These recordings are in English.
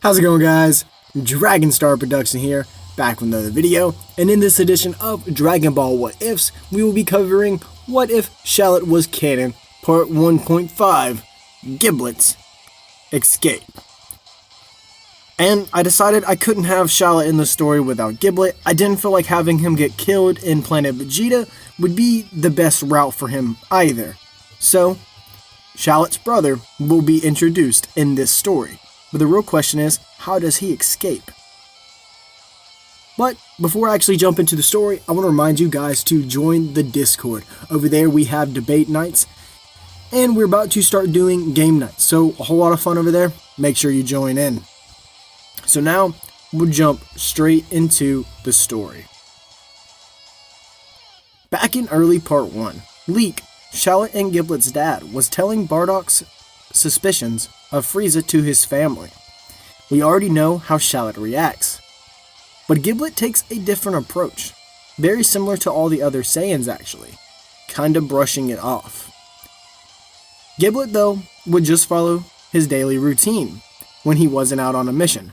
How's it going, guys? DragonStar Production here, back with another video, and in this edition of Dragon Ball What Ifs, we will be covering What If Shallot Was Canon, Part 1.5, Giblet's Escape. And I decided I couldn't have Shallot in the story without Giblet. I didn't feel like having him get killed in Planet Vegeta would be the best route for him either. So, Shallot's brother will be introduced in this story. But the real question is, how does he escape? But before I actually jump into the story, I want to remind you guys to join the Discord. Over there we have debate nights, and we're about to start doing game nights. So a whole lot of fun over there. Make sure you join in. So now we'll jump straight into the story. Back in early part 1, Leek, Shallot and Giblet's dad, was telling Bardock's suspicions of Frieza to his family. We already know how Shallot reacts. But Giblet takes a different approach, very similar to all the other Saiyans actually, kinda brushing it off. Giblet though would just follow his daily routine when he wasn't out on a mission,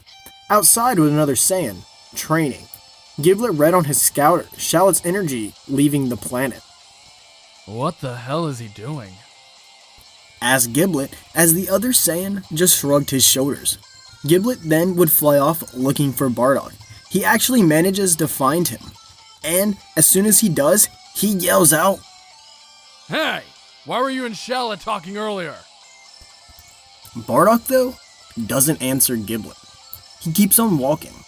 outside with another Saiyan, training. Giblet read on his scouter Shallot's energy leaving the planet. What the hell is he doing? Asked Giblet, as the other Saiyan just shrugged his shoulders. Giblet then would fly off looking for Bardock. He actually manages to find him, and as soon as he does, he yells out, Hey! Why were you and Shallot talking earlier? Bardock, though, doesn't answer Giblet. He keeps on walking,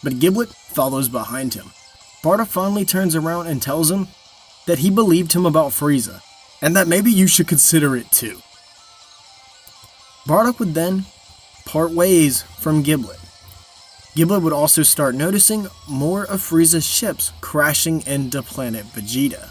but Giblet follows behind him. Bardock finally turns around and tells him that he believed him about Frieza, and that maybe you should consider it too. Bardock would then part ways from Giblet. Giblet would also start noticing more of Frieza's ships crashing into Planet Vegeta.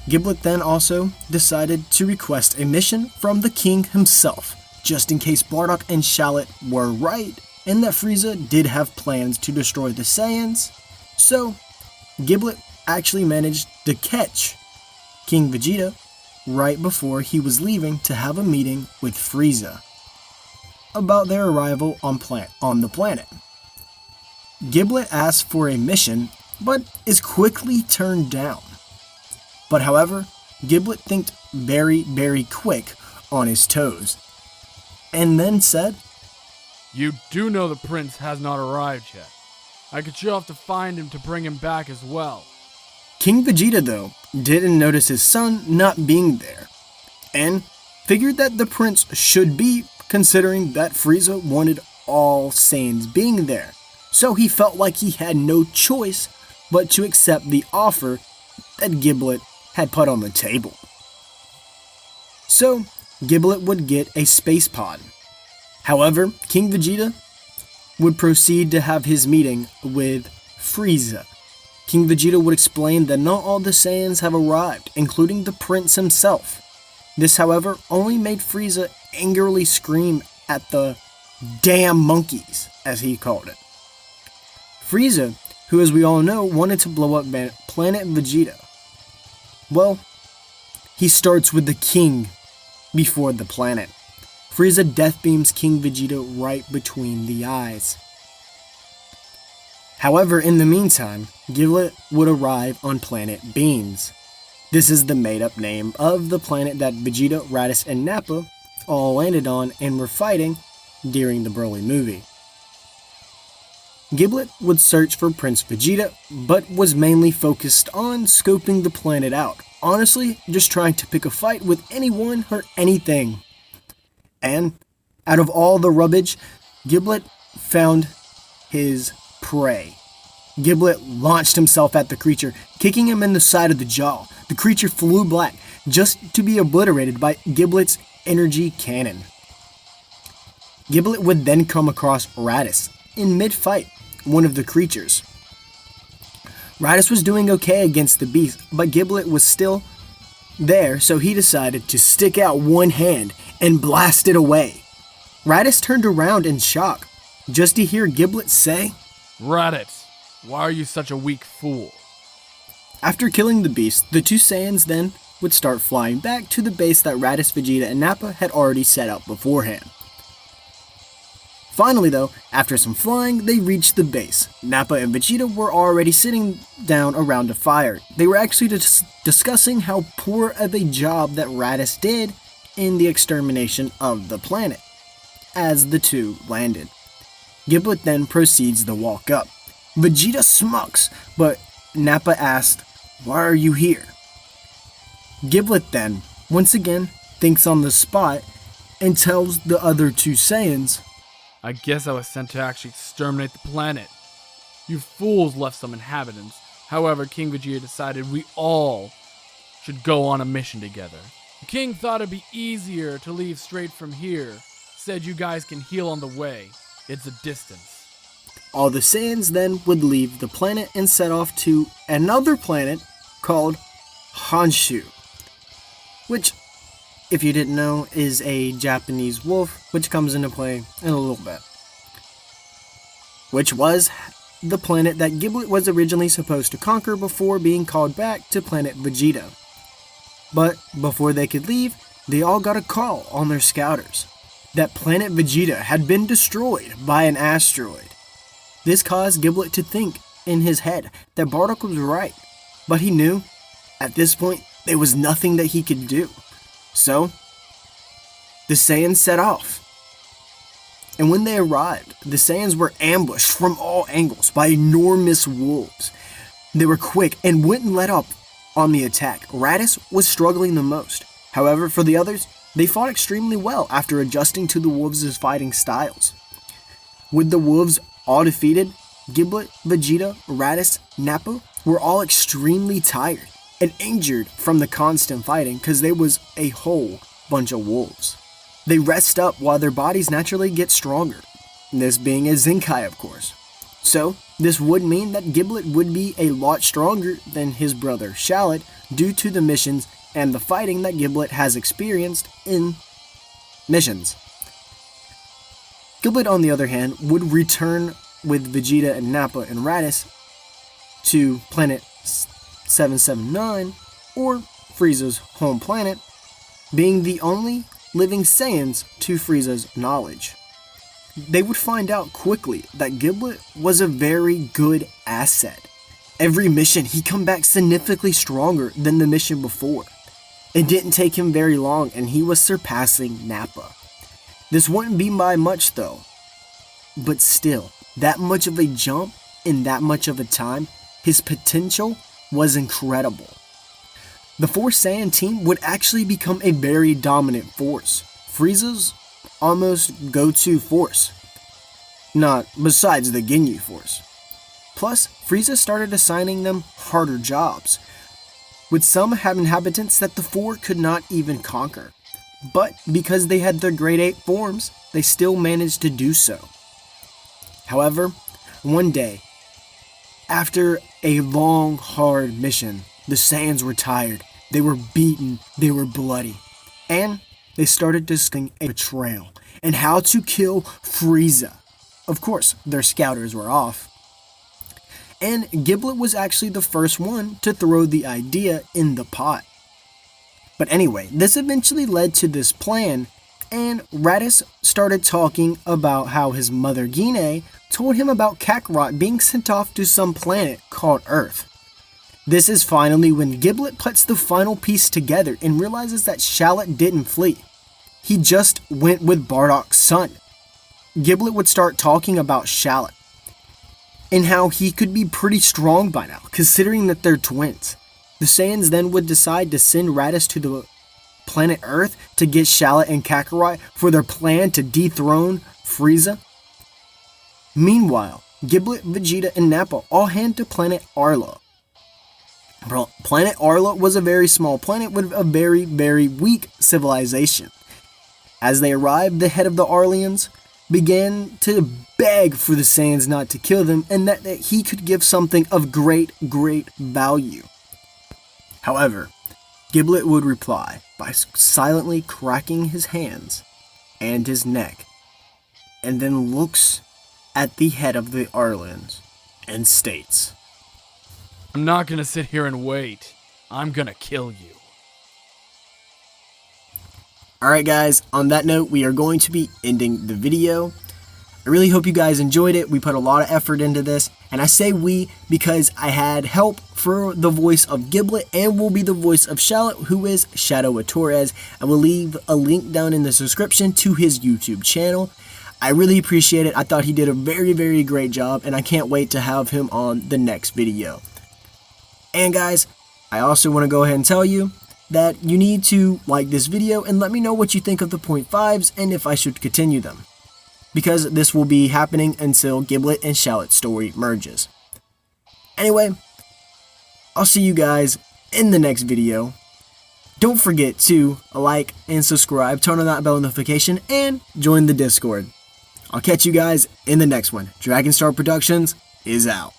Giblet then also decided to request a mission from the king himself, just in case Bardock and Shallot were right, and that Frieza did have plans to destroy the Saiyans. So, Giblet actually managed to catch King Vegeta right before he was leaving to have a meeting with Frieza about their arrival on the planet. Giblet asks for a mission, but is quickly turned down. But however, Giblet thinked very quick on his toes, and then said, You do know the prince has not arrived yet. I could show off to find him to bring him back as well. King Vegeta, though, didn't notice his son not being there, and figured that the prince should be, considering that Frieza wanted all Saiyans being there, so he felt like he had no choice but to accept the offer that Giblet had put on the table. So, Giblet would get a space pod. However, King Vegeta would proceed to have his meeting with Frieza. King Vegeta would explain that not all the Saiyans have arrived, including the prince himself. This, however, only made Frieza angrily scream at the damn monkeys, as he called it. Frieza, who as we all know wanted to blow up Planet Vegeta. Well, he starts with the king before the planet. Frieza death beams King Vegeta right between the eyes. However, in the meantime, Giblet would arrive on planet Beans. This is the made-up name of the planet that Vegeta, Rattus, and Nappa all landed on and were fighting during the Broly movie. Giblet would search for Prince Vegeta, but was mainly focused on scoping the planet out. Honestly, just trying to pick a fight with anyone or anything. And, out of all the rubbish, Giblet found his prey. Giblet launched himself at the creature, kicking him in the side of the jaw. The creature flew back, just to be obliterated by Giblet's energy cannon. Giblet would then come across Rattus in mid-fight, one of the creatures. Rattus was doing okay against the beast, but Giblet was still there, so he decided to stick out one hand and blast it away. Rattus turned around in shock, just to hear Giblet say, Rattus, why are you such a weak fool? After killing the beast, the two Saiyans then would start flying back to the base that Rattus, Vegeta, and Nappa had already set up beforehand. Finally though, after some flying, they reached the base. Nappa and Vegeta were already sitting down around a fire. They were actually discussing how poor of a job that Rattus did in the extermination of the planet, as the two landed. Giblet then proceeds to walk up. Vegeta smucks, but Nappa asked, "Why are you here?" Giblet then, once again, thinks on the spot and tells the other two Saiyans, I guess I was sent to actually exterminate the planet. You fools left some inhabitants. However, King Vegeta decided we all should go on a mission together. The king thought it'd be easier to leave straight from here. Said you guys can heal on the way. It's a distance. All the Saiyans then would leave the planet and set off to another planet called Honshu, which, if you didn't know, is a Japanese wolf, which comes into play in a little bit. Which was the planet that Giblet was originally supposed to conquer before being called back to planet Vegeta. But before they could leave, they all got a call on their scouters that planet Vegeta had been destroyed by an asteroid. This caused Giblet to think in his head that Bardock was right, but he knew at this point there was nothing that he could do. So, the Saiyans set off. And when they arrived, the Saiyans were ambushed from all angles by enormous wolves. They were quick and wouldn't let up on the attack. Rattus was struggling the most. However, for the others, they fought extremely well after adjusting to the wolves' fighting styles. With the wolves all defeated, Giblet, Vegeta, Rattus, Nappa were all extremely tired and injured from the constant fighting because there was a whole bunch of wolves. They rest up while their bodies naturally get stronger, this being a Zenkai of course. So this would mean that Giblet would be a lot stronger than his brother Shallot due to the missions and the fighting that Giblet has experienced in missions. Giblet on the other hand would return with Vegeta and Nappa and Rattus to planet 779, or Frieza's home planet, being the only living Saiyans to Frieza's knowledge. They would find out quickly that Giblet was a very good asset. Every mission he come back significantly stronger than the mission before. It didn't take him very long and he was surpassing Nappa. This wouldn't be by much though, but still, that much of a jump in that much of a time, his potential was incredible. The 4 Saiyan team would actually become a very dominant force. Frieza's almost go-to force. Not besides the Ginyu force. Plus, Frieza started assigning them harder jobs, with some inhabitants that the 4 could not even conquer. But because they had their grade 8 forms, they still managed to do so. However, one day, after a long, hard mission, the Saiyans were tired, they were beaten, they were bloody, and they started discussing a betrayal and how to kill Frieza. Of course, their scouters were off. And Giblet was actually the first one to throw the idea in the pot. But anyway, this eventually led to this plan, and Rattus started talking about how his mother Gine told him about Kakarot being sent off to some planet called Earth. This is finally when Giblet puts the final piece together and realizes that Shallot didn't flee. He just went with Bardock's son. Giblet would start talking about Shallot and how he could be pretty strong by now, considering that they're twins. The Saiyans then would decide to send Rattus to the planet Earth to get Shallot and Kakarot for their plan to dethrone Frieza. Meanwhile, Giblet, Vegeta, and Nappa all head to planet Arla. Planet Arla was a very small planet with a very, very weak civilization. As they arrived, the head of the Arlians began to beg for the Saiyans not to kill them and that he could give something of great, great value. However, Giblet would reply by silently cracking his hands and his neck, and then looks at the head of the Arlians and states, I'm not gonna sit here and wait. I'm gonna kill you. Alright guys, on that note, we are going to be ending the video. I really hope you guys enjoyed it. We put a lot of effort into this, and I say we because I had help for the voice of Giblet and will be the voice of Shallot, who is ShadowAtores. I will leave a link down in the description to his YouTube channel. I really appreciate it. I thought he did a very, very great job, and I can't wait to have him on the next video. And guys, I also want to go ahead and tell you that you need to like this video and let me know what you think of the 0.5s and if I should continue them, because this will be happening until Giblet and Shallot's story merges. Anyway, I'll see you guys in the next video. Don't forget to like and subscribe, turn on that bell notification, and join the Discord. I'll catch you guys in the next one. DragonStar Productions is out.